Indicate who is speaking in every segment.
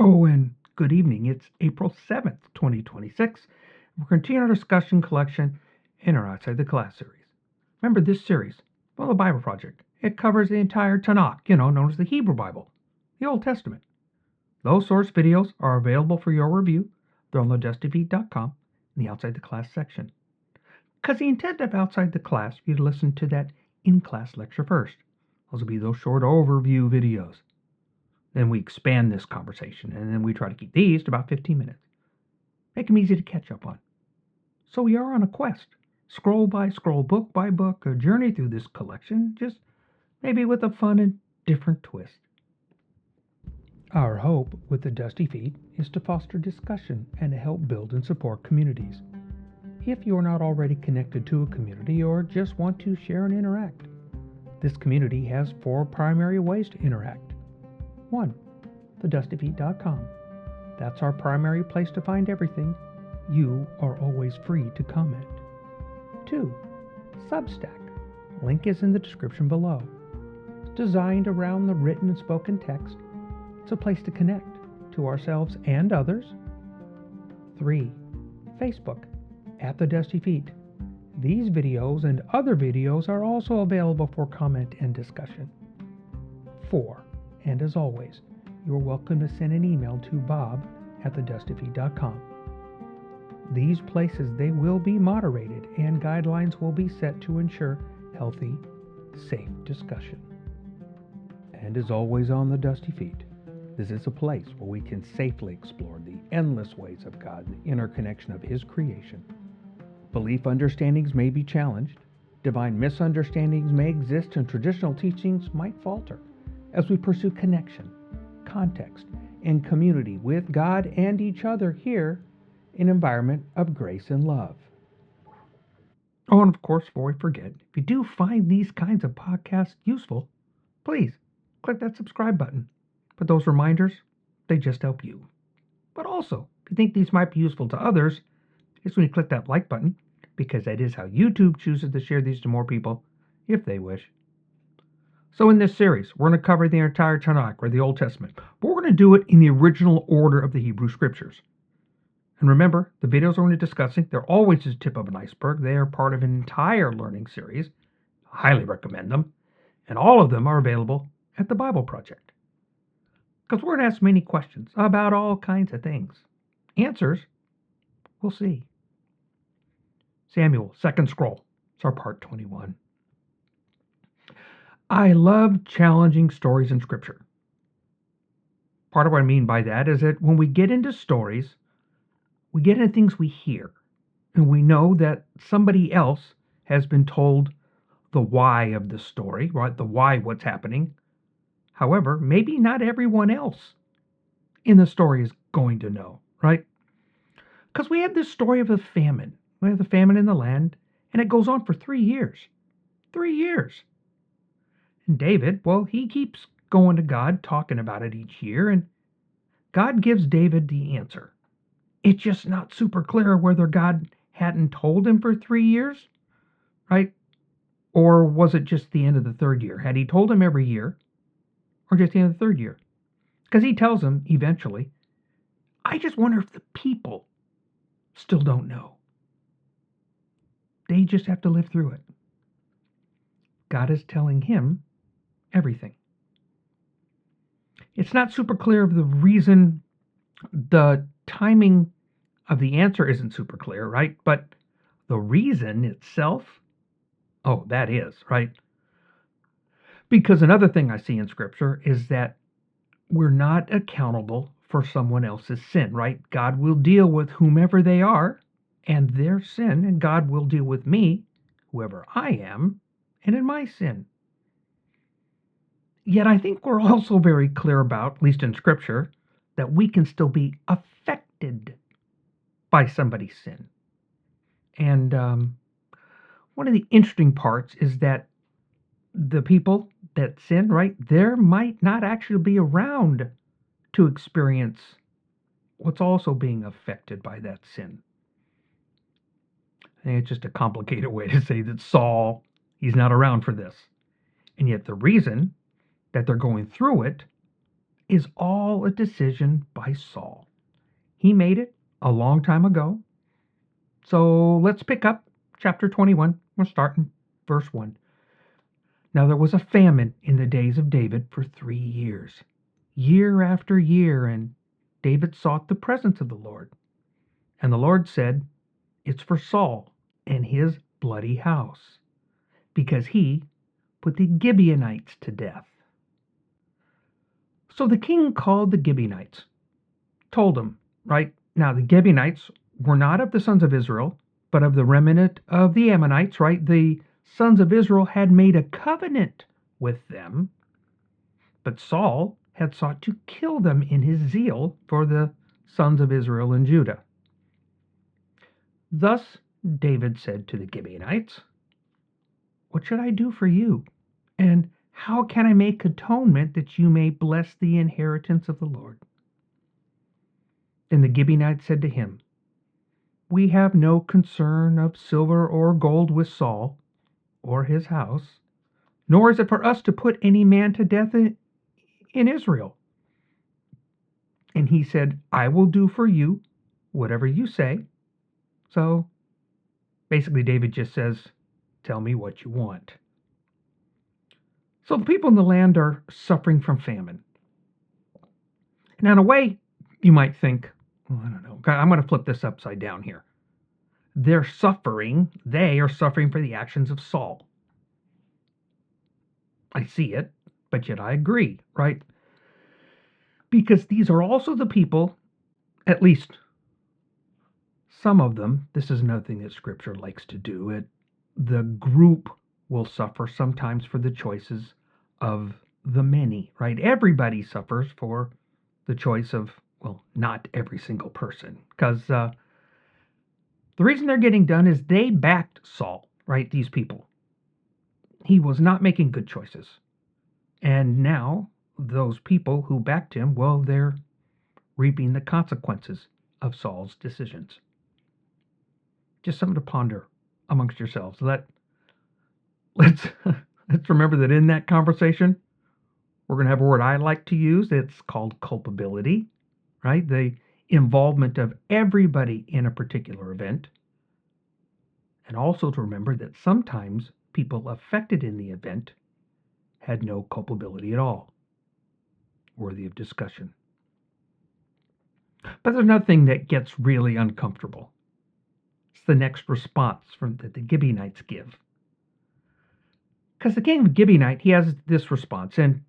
Speaker 1: Oh, and good evening. It's April 7th, 2026. We're continuing our discussion collection in our Outside the Class series. Remember this series, well, the Bible Project. It covers the entire Tanakh, known as the Hebrew Bible, the Old Testament. Those source videos are available for your review. They're on TheDustyFeet.com in the Outside the Class section. Because the intent of Outside the Class, you to listen to that in-class lecture first. Those will be those short overview videos. Then we expand this conversation, and then we try to keep these to about 15 minutes. Make them easy to catch up on. So we are on a quest, scroll by scroll, book by book, a journey through this collection, just maybe with a fun and different twist. Our hope with the Dusty Feet is to foster discussion and to help build and support communities. If you're not already connected to a community or just want to share and interact, this community has 4 primary ways to interact. 1. TheDustyFeet.com. That's our primary place to find everything. You are always free to comment. 2. Substack. Link is in the description below. It's designed around the written and spoken text. It's a place to connect to ourselves and others. 3. Facebook at The Dusty Feet. These videos and other videos are also available for comment and discussion. 4. And as always, you're welcome to send an email to bob@thedustyfeet.com. These places, they will be moderated and guidelines will be set to ensure healthy, safe discussion. And as always on The Dusty Feet, this is a place where we can safely explore the endless ways of God and the interconnection of His creation. Belief understandings may be challenged, divine misunderstandings may exist, and traditional teachings might falter as we pursue connection, context, and community with God and each other here in an environment of grace and love. Oh, and of course, before we forget, if you do find these kinds of podcasts useful, please click that subscribe button. But those reminders, they just help you. But also, if you think these might be useful to others, it's when you click that like button, because that is how YouTube chooses to share these to more people, if they wish. So in this series, we're going to cover the entire Tanakh, or the Old Testament, but we're going to do it in the original order of the Hebrew Scriptures. And remember, the videos we're going to be discussing, they're always just the tip of an iceberg. They are part of an entire learning series. I highly recommend them. And all of them are available at the Bible Project. Because we're going to ask many questions about all kinds of things. Answers, we'll see. Samuel, second scroll. It's our part 21. I love challenging stories in Scripture. Part of what I mean by that is that when we get into stories, we get into things we hear, and we know that somebody else has been told the why of the story, right? The why, what's happening. However, maybe not everyone else in the story is going to know, right? Because we have this story of a famine. We have the famine in the land, and it goes on for 3 years. 3 years. And David, well, he keeps going to God, talking about it each year, and God gives David the answer. It's just not super clear whether God hadn't told him for 3 years, right? Or was it just the end of the 3rd year? Had he told him every year, or just the end of the 3rd year? Because he tells him eventually, I just wonder if the people still don't know. They just have to live through it. God is telling him everything. It's not super clear of the reason. The timing of the answer isn't super clear, right? But the reason itself, oh, that is, right? Because another thing I see in Scripture is that we're not accountable for someone else's sin, right? God will deal with whomever they are and their sin, and God will deal with me, whoever I am, and in my sin. Yet I think we're also very clear about, at least in Scripture, that we can still be affected by somebody's sin. And one of the interesting parts is that the people that sin, right, there might not actually be around to experience what's also being affected by that sin. I think it's just a complicated way to say that Saul, he's not around for this. And yet the reason that they're going through it is all a decision by Saul. He made it a long time ago. So let's pick up chapter 21. We'll start in verse 1. Now there was a famine in the days of David for 3 years, year after year, and David sought the presence of the Lord. And the Lord said, "It's for Saul and his bloody house, because he put the Gibeonites to death." So the king called the Gibeonites, told them, right? Now the Gibeonites were not of the sons of Israel, but of the remnant of the Ammonites, right? The sons of Israel had made a covenant with them, but Saul had sought to kill them in his zeal for the sons of Israel and Judah. Thus David said to the Gibeonites, "What should I do for you? And how can I make atonement that you may bless the inheritance of the Lord?" Then the Gibeonites said to him, "We have no concern of silver or gold with Saul or his house, nor is it for us to put any man to death in Israel." And he said, "I will do for you whatever you say." So basically, David just says, "Tell me what you want." So the people in the land are suffering from famine. Now, in a way, you might think, well, I don't know, I'm going to flip this upside down here. They are suffering for the actions of Saul. I see it, but yet I agree, right? Because these are also the people, at least some of them, this is another thing that Scripture likes to do, the group will suffer sometimes for the choices of the many, right? Everybody suffers for the choice of, well, not every single person, because the reason they're getting done is they backed Saul, right? These people. He was not making good choices. And now those people who backed him, well, they're reaping the consequences of Saul's decisions. Just something to ponder amongst yourselves. Let's remember that in that conversation, we're going to have a word I like to use. It's called culpability, right? The involvement of everybody in a particular event. And also to remember that sometimes people affected in the event had no culpability at all. Worthy of discussion. But there's another thing that gets really uncomfortable. It's the next response that the Gibeonites give. Because the king of Gibeonite, he has this response, and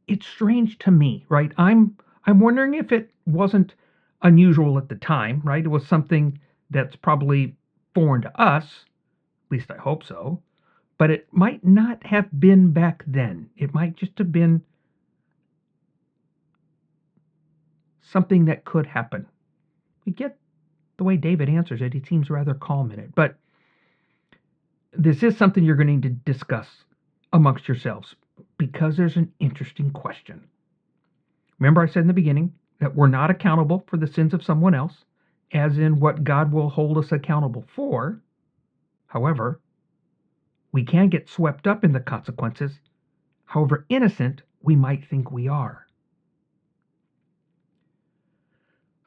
Speaker 1: it's strange to me, right? I'm wondering if it wasn't unusual at the time, right? It was something that's probably foreign to us, at least I hope so, but it might not have been back then. It might just have been something that could happen. We get the way David answers it. He seems rather calm in it, but this is something you're going to need to discuss amongst yourselves because there's an interesting question. Remember I said in the beginning that we're not accountable for the sins of someone else, as in what God will hold us accountable for. However, we can get swept up in the consequences, however innocent we might think we are.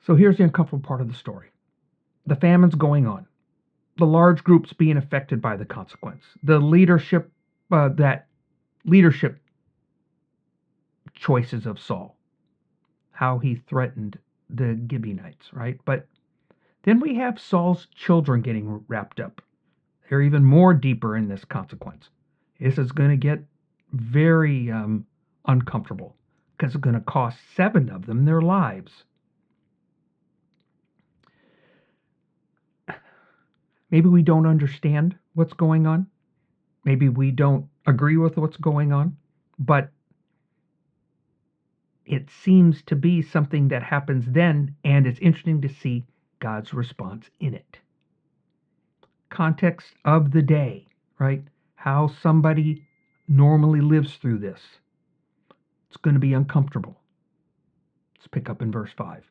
Speaker 1: So here's the uncomfortable part of the story. The famine's going on. The large groups being affected by the consequence. The leadership choices of Saul. How he threatened the Gibeonites, right? But then we have Saul's children getting wrapped up. They're even more deeper in this consequence. This is going to get very uncomfortable because it's going to cost 7 of them their lives. Maybe we don't understand what's going on. Maybe we don't agree with what's going on. But it seems to be something that happens then, and it's interesting to see God's response in it. Context of the day, right? How somebody normally lives through this. It's going to be uncomfortable. Let's pick up in verse 5.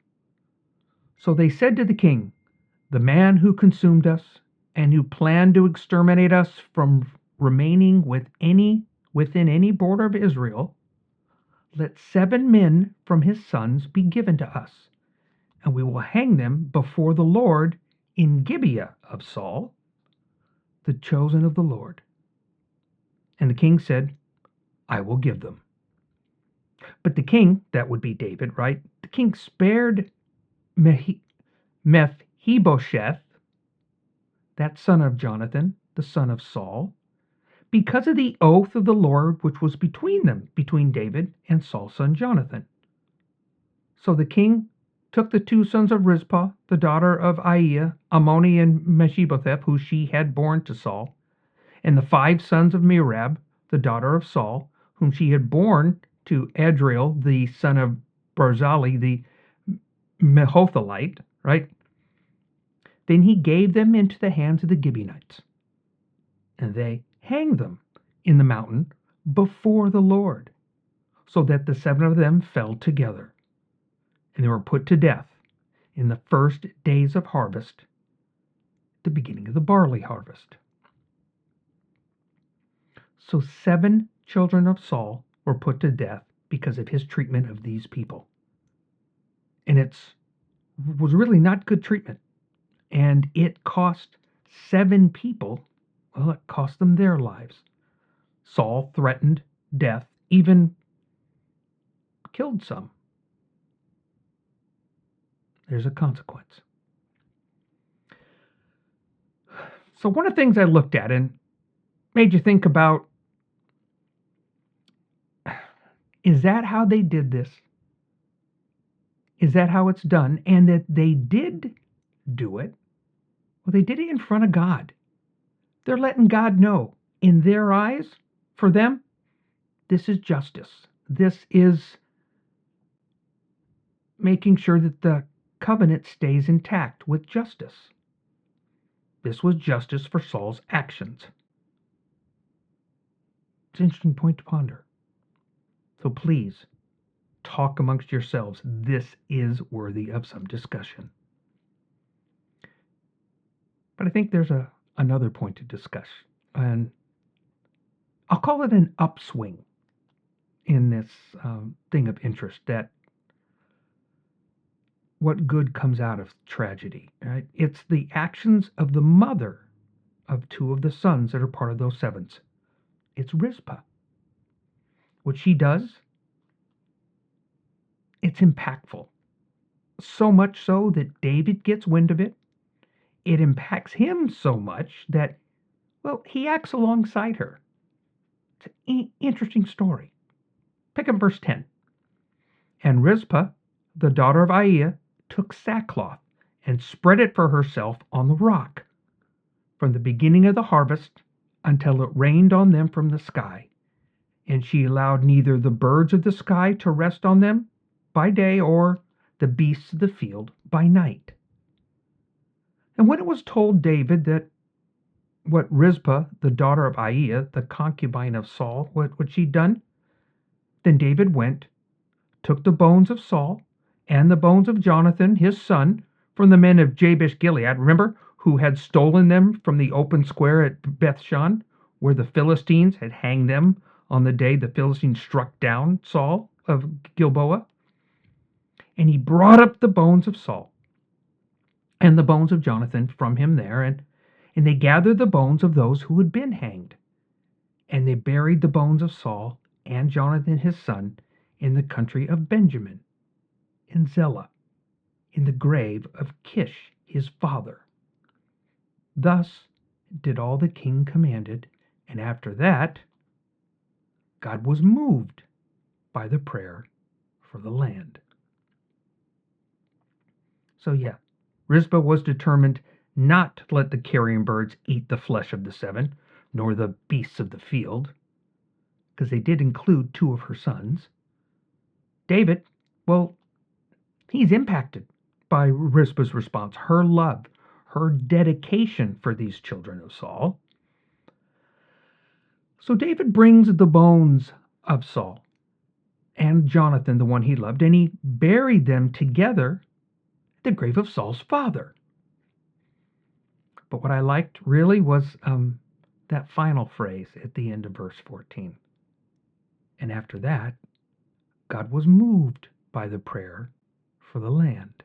Speaker 1: So they said to the king, "The man who consumed us and who planned to exterminate us from remaining within any border of Israel, let 7 men from his sons be given to us, and we will hang them before the Lord in Gibeah of Saul, the chosen of the Lord. And the king said, I will give them. But the king, that would be David, right? The king spared Mephibosheth, that son of Jonathan, the son of Saul, because of the oath of the Lord which was between them, between David and Saul's son Jonathan. So the king took the 2 sons of Rizpah, the daughter of Aiah, Ammoni and Mephibosheth, who she had borne to Saul, and the 5 sons of Merab, the daughter of Saul, whom she had borne to Adriel, the son of Barzillai, the Mehothalite, right? Then he gave them into the hands of the Gibeonites, and they hanged them in the mountain before the Lord, so that the 7 of them fell together, and they were put to death in the first days of harvest, the beginning of the barley harvest. So 7 children of Saul were put to death because of his treatment of these people. And it was really not good treatment. And it cost 7 people, well, it cost them their lives. Saul threatened death, even killed some. There's a consequence. So one of the things I looked at and made you think about, is that how they did this? Is that how it's done? And that they did do it. Well, they did it in front of God. They're letting God know, in their eyes, for them, this is justice. This is making sure that the covenant stays intact with justice. This was justice for Saul's actions. It's an interesting point to ponder. So please, talk amongst yourselves. This is worthy of some discussion. But I think there's another point to discuss, and I'll call it an upswing in this thing of interest, that what good comes out of tragedy, right? It's the actions of the mother of 2 of the sons that are part of those 7s. It's Rizpah. What she does, it's impactful. So much so that David gets wind of it. It impacts him so much that, well, he acts alongside her. It's an interesting story. Pick up verse 10. And Rizpah, the daughter of Aiah, took sackcloth and spread it for herself on the rock, from the beginning of the harvest until it rained on them from the sky. And she allowed neither the birds of the sky to rest on them by day, or the beasts of the field by night. And when it was told David that what Rizpah, the daughter of Aiah, the concubine of Saul, what she'd done, then David went, took the bones of Saul and the bones of Jonathan, his son, from the men of Jabesh Gilead, remember, who had stolen them from the open square at Bethshan, where the Philistines had hanged them on the day the Philistines struck down Saul of Gilboa. And he brought up the bones of Saul and the bones of Jonathan from him there, and they gathered the bones of those who had been hanged. And they buried the bones of Saul and Jonathan his son in the country of Benjamin, in Zelah, in the grave of Kish his father. Thus did all the king commanded, and after that God was moved by the prayer for the land. So yeah, Rizpah was determined not to let the carrion birds eat the flesh of the 7, nor the beasts of the field, because they did include 2 of her sons. David, well, he's impacted by Rizpah's response, her love, her dedication for these children of Saul. So David brings the bones of Saul and Jonathan, the one he loved, and he buried them together at the grave of Saul's father. But what I liked really was that final phrase at the end of verse 14. And after that, God was moved by the prayer for the land.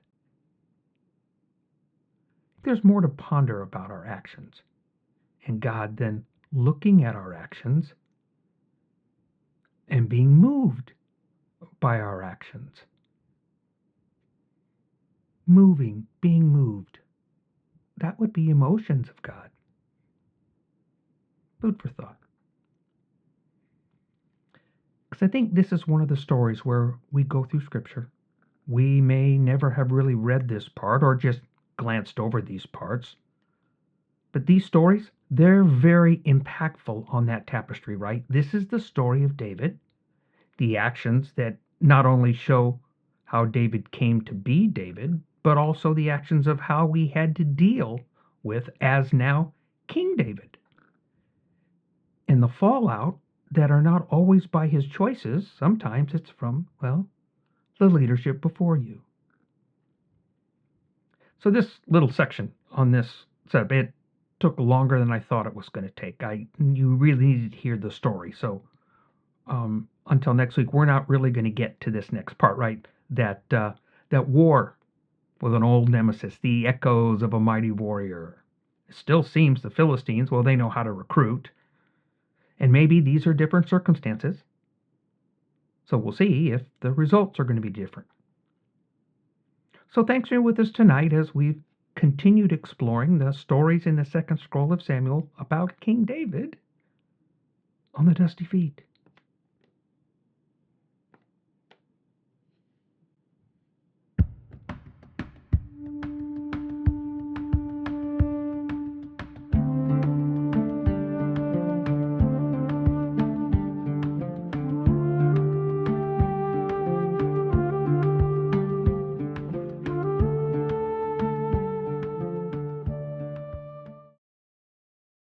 Speaker 1: There's more to ponder about our actions, and God then looking at our actions and being moved by our actions. Being moved. That would be emotions of God. Food for thought. Because I think this is one of the stories where we go through Scripture. We may never have really read this part or just glanced over these parts. But these stories, they're very impactful on that tapestry, right? This is the story of David, the actions that not only show how David came to be David, but also the actions of how we had to deal with as now King David. And the fallout that are not always by his choices, sometimes it's from, well, the leadership before you. So this little section on this setup, it took longer than I thought it was going to take. You really needed to hear the story. So until next week, we're not really going to get to this next part, right? That war with an old nemesis, the echoes of a mighty warrior. It still seems the Philistines, well, they know how to recruit. And maybe these are different circumstances. So we'll see if the results are going to be different. So thanks for being with us tonight as we've continued exploring the stories in the second scroll of Samuel about King David on the Dusty Feet.